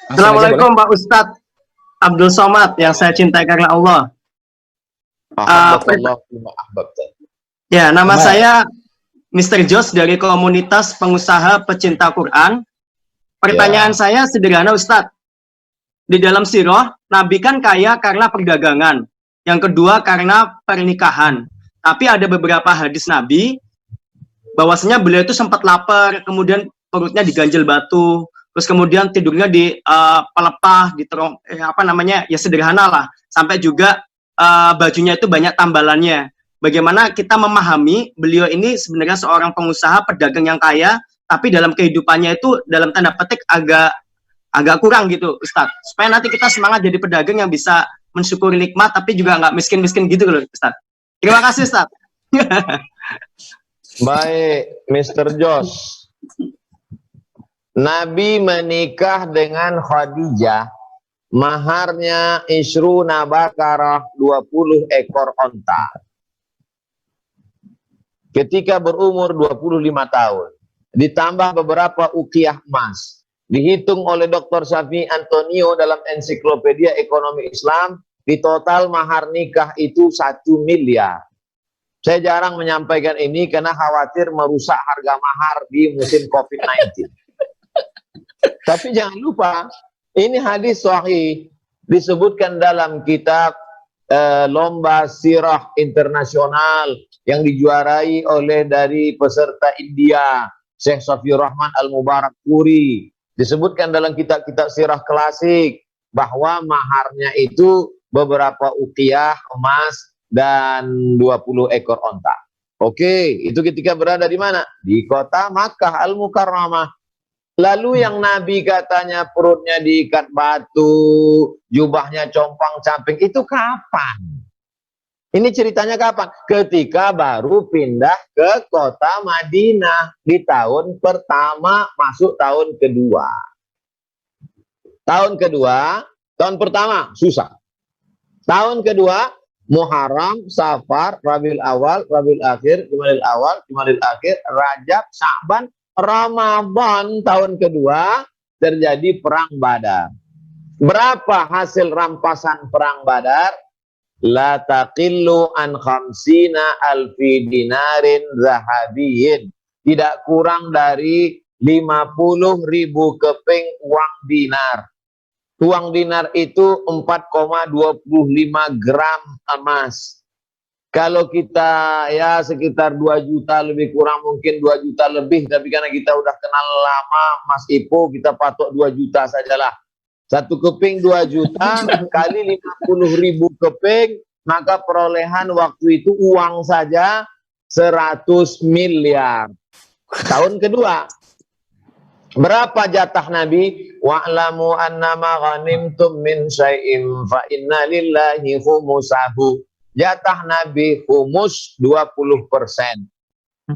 Langsung aja boleh. Assalamualaikum Pak Ustadz Abdul Somad yang saya cintai karena Allah. Ahabbakallah bima ahbabta. Ya, nama Aman. saya Mr. Jos dari komunitas pengusaha pecinta Quran. Pertanyaan saya sederhana Ustadz. Di dalam sirah, Nabi kan kaya karena perdagangan. Yang kedua karena pernikahan. Tapi ada beberapa hadis Nabi bahwasanya beliau itu sempat lapar, kemudian perutnya diganjel batu, terus kemudian tidurnya di pelepah, di terong, ya sederhana lah. Sampai juga bajunya itu banyak tambalannya. Bagaimana kita memahami beliau ini sebenarnya seorang pengusaha pedagang yang kaya, tapi dalam kehidupannya itu dalam tanda petik agak kurang gitu, Ustadz. Supaya nanti kita semangat jadi pedagang yang bisa mensyukuri nikmat, tapi juga nggak miskin-miskin gitu loh, Ustadz. Terima kasih, Ustadz. Baik, Mr. Jos. Nabi menikah dengan Khadijah. Maharnya Isruna Bakarah, 20 ekor onta. Ketika berumur 25 tahun. Ditambah beberapa ukiah emas. Dihitung oleh Dr. Syafi Antonio dalam ensiklopedia ekonomi Islam, di total mahar nikah itu 1 miliar. Saya jarang menyampaikan ini karena khawatir merusak harga mahar di musim COVID-19. Tapi jangan lupa, ini hadis sahih, disebutkan dalam kitab lomba sirah internasional yang dijuarai oleh dari peserta India, Syekh Safiur Rahman Al-Mubarak Puri. Disebutkan dalam kitab-kitab sirah klasik bahwa maharnya itu beberapa uqiyah emas dan 20 ekor onta. Oke, itu ketika berada di mana? Di kota Makkah Al-Mukarramah. Lalu yang Nabi katanya perutnya diikat batu, jubahnya compang-camping, itu kapan? Ini ceritanya kapan? Ketika baru pindah ke kota Madinah di tahun pertama masuk tahun kedua. Tahun pertama susah. Tahun kedua Muharram, Safar, Rabiul Awal, Rabiul Akhir, Jumadil Awal, Jumadil Akhir, Rajab, Sya'ban, Ramadan. Tahun kedua terjadi perang Badar. Berapa hasil rampasan perang Badar? La taqillu an khamsina alfi dinarin zahabiyyin. Tidak kurang dari 50.000 keping uang dinar. Uang dinar itu 4,25 gram emas. Kalau kita ya sekitar 2 juta lebih kurang, mungkin 2 juta lebih, tapi karena kita udah kenal lama Mas Ipo, kita patok 2 juta sajalah. 1 keping 2 juta kali 50.000 keping, maka perolehan waktu itu uang saja 100 miliar. Tahun kedua, berapa jatah Nabi? Wa'lamu annama ghanimtum min syai'in fa inna lillahi khumusahu. Jatah Nabi humus 20%.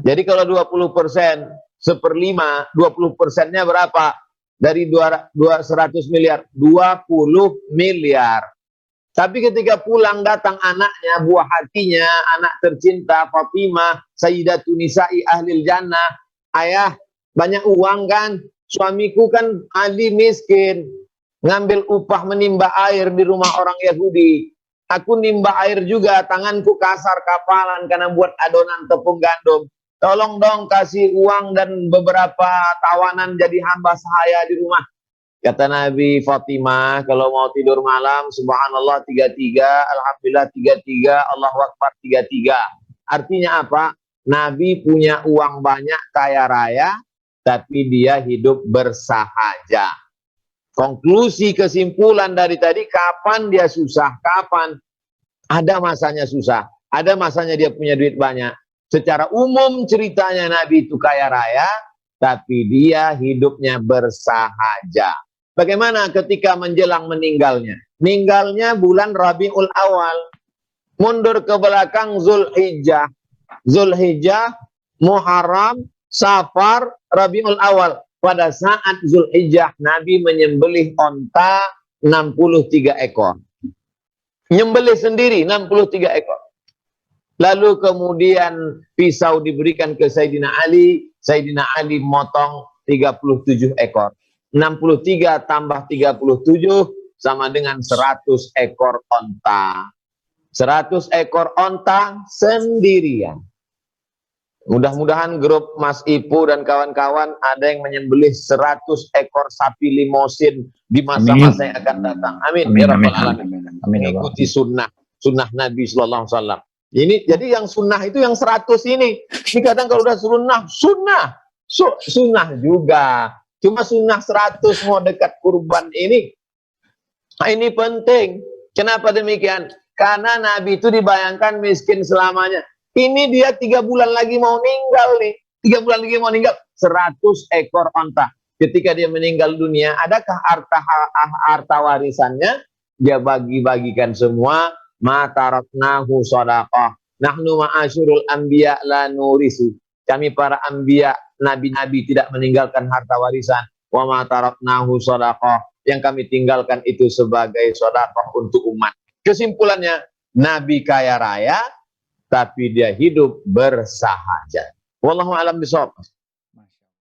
Jadi kalau 20%, 1/5, 20%-nya berapa? Dari 100 miliar, 20 miliar. Tapi ketika pulang datang anaknya, buah hatinya, anak tercinta Fatimah, Sayyidatun Nisa'i Ahlil Jannah. Ayah, banyak uang kan? Suamiku kan ahli miskin. Ngambil upah menimba air di rumah orang Yahudi. Aku nimba air juga, tanganku kasar kapalan karena buat adonan tepung gandum. Tolong dong kasih uang dan beberapa tawanan jadi hamba sahaya di rumah. Kata Nabi, Fatimah, kalau mau tidur malam, subhanallah 33, alhamdulillah 33, Allahu Akbar 33. Artinya apa? Nabi punya uang banyak, kaya raya, tapi dia hidup bersahaja. Konklusi kesimpulan dari tadi, kapan dia susah? Kapan? Ada masanya susah, ada masanya dia punya duit banyak. Secara umum ceritanya Nabi itu kaya raya, tapi dia hidupnya bersahaja. Bagaimana ketika menjelang meninggalnya? Meninggalnya bulan Rabiul Awal. Mundur ke belakang Zulhijjah. Zulhijjah, Muharram, Safar, Rabiul Awal. Pada saat Zulhijjah, Nabi menyembelih onta 63 ekor. Nyembelih sendiri 63 ekor. Lalu kemudian pisau diberikan ke Sayyidina Ali. Sayyidina Ali motong 37 ekor. 63 tambah 37 sama dengan 100 ekor onta. 100 ekor onta sendirian. Mudah-mudahan grup Mas Ipu dan kawan-kawan ada yang menyembelih 100 ekor sapi limosin di masa-masa yang akan datang. Amin. Amin, Ya Rabbal amin, Alamin. amin, amin, amin, ya Allah. Mengikuti sunnah Nabi Sallallahu Alaihi Wasallam. Ini jadi yang sunnah itu yang 100 ini. Ini kadang kalau udah sunnah juga. Cuma sunnah 100 mau dekat kurban ini. Nah, ini penting. Kenapa demikian? Karena Nabi itu dibayangkan miskin selamanya. Ini dia 3 bulan lagi mau meninggal nih. 3 bulan lagi mau meninggal. 100 ekor onta. Ketika dia meninggal dunia, adakah harta warisannya? Dia bagi-bagikan semua. Ma taraknahu shadaqah. Nahnu ma'asyurul anbiya la nurisu. Kami para anbiya, nabi-nabi tidak meninggalkan harta warisan. Wa ma taraknahu shadaqah. Yang kami tinggalkan itu sebagai sedekah untuk umat. Kesimpulannya, Nabi kaya raya, tapi dia hidup bersahaja. Wallahu a'lam bishawab.